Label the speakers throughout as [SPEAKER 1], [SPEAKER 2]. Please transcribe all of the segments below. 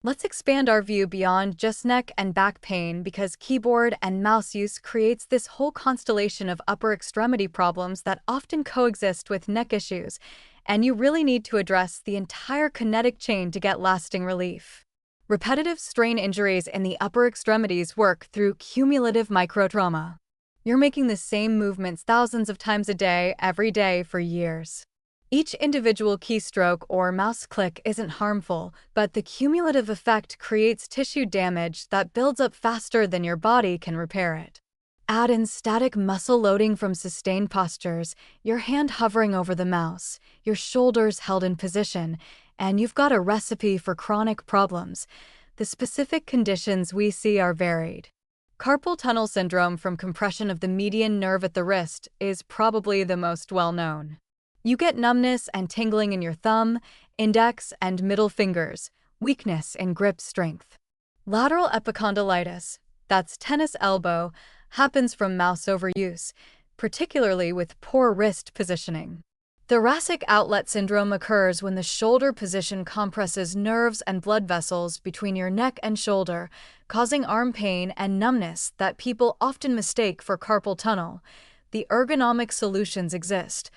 [SPEAKER 1] Let's expand our view beyond just neck and back pain because keyboard and mouse use creates this whole constellation of upper extremity problems that often coexist with neck issues, and you really need to address the entire kinetic chain to get lasting relief. Repetitive strain injuries in the upper extremities work through cumulative microtrauma. You're making the same movements thousands of times a day, every day for years. Each individual keystroke or mouse click isn't harmful, but the cumulative effect creates tissue damage that builds up faster than your body can repair it. Add in static muscle loading from sustained postures, your hand hovering over the mouse, your shoulders held in position, and you've got a recipe for chronic problems. The specific conditions we see are varied. Carpal tunnel syndrome from compression of the median nerve at the wrist is probably the most well-known. You get numbness and tingling in your thumb, index, and middle fingers, weakness in grip strength. Lateral epicondylitis, that's tennis elbow, happens from mouse overuse, particularly with poor wrist positioning. Thoracic outlet syndrome occurs when the shoulder position compresses nerves and blood vessels between your neck and shoulder, causing arm pain and numbness that people often mistake for carpal tunnel. The ergonomic solutions exist,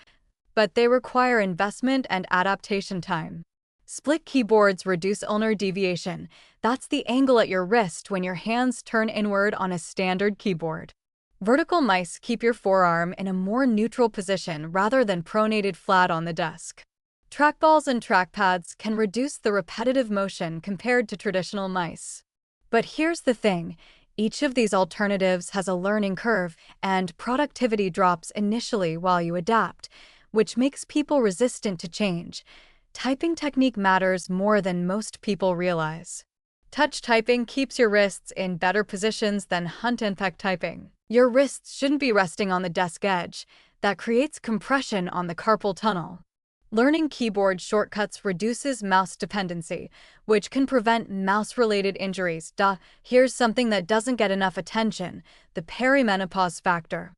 [SPEAKER 1] but they require investment and adaptation time. Split keyboards reduce ulnar deviation. That's the angle at your wrist when your hands turn inward on a standard keyboard. Vertical mice keep your forearm in a more neutral position rather than pronated flat on the desk. Trackballs and trackpads can reduce the repetitive motion compared to traditional mice. But here's the thing. Each of these alternatives has a learning curve, and productivity drops initially while you adapt, which makes people resistant to change. Typing technique matters more than most people realize. Touch typing keeps your wrists in better positions than hunt and peck typing. Your wrists shouldn't be resting on the desk edge. That creates compression on the carpal tunnel. Learning keyboard shortcuts reduces mouse dependency, which can prevent mouse-related injuries. Here's something that doesn't get enough attention: the perimenopause factor.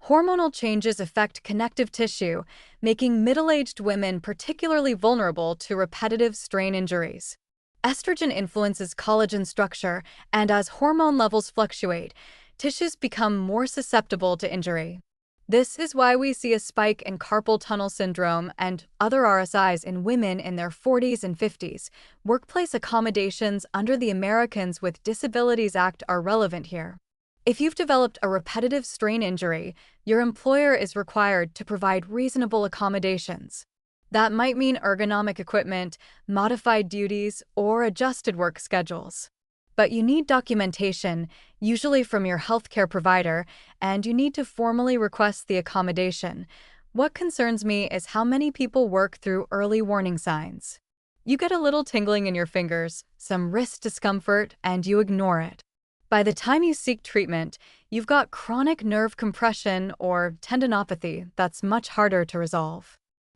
[SPEAKER 1] Hormonal changes affect connective tissue, making middle-aged women particularly vulnerable to repetitive strain injuries. Estrogen influences collagen structure, and as hormone levels fluctuate, tissues become more susceptible to injury. This is why we see a spike in carpal tunnel syndrome and other RSIs in women in their 40s and 50s. Workplace accommodations under the Americans with Disabilities Act are relevant here. If you've developed a repetitive strain injury, your employer is required to provide reasonable accommodations. That might mean ergonomic equipment, modified duties, or adjusted work schedules. But you need documentation, usually from your healthcare provider, and you need to formally request the accommodation. What concerns me is how many people work through early warning signs. You get a little tingling in your fingers, some wrist discomfort, and you ignore it. By the time you seek treatment, you've got chronic nerve compression or tendinopathy that's much harder to resolve.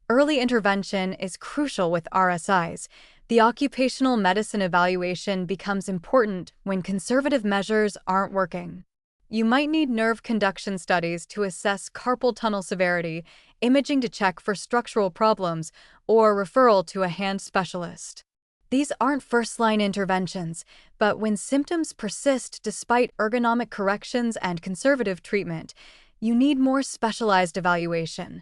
[SPEAKER 1] Early intervention is crucial with RSIs. The occupational medicine evaluation becomes important when conservative measures aren't working. You might need nerve conduction studies to assess carpal tunnel severity, imaging to check for structural problems, or referral to a hand specialist. These aren't first-line interventions, but when symptoms persist despite ergonomic corrections and conservative treatment, you need more specialized evaluation.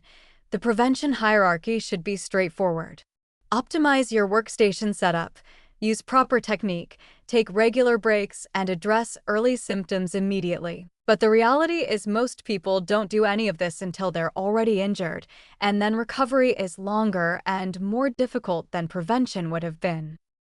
[SPEAKER 1] The prevention hierarchy should be straightforward. Optimize your workstation setup, use proper technique, take regular breaks, and address early symptoms immediately. But the reality is most people don't do any of this until they're already injured, and then recovery is longer and more difficult than prevention would have been.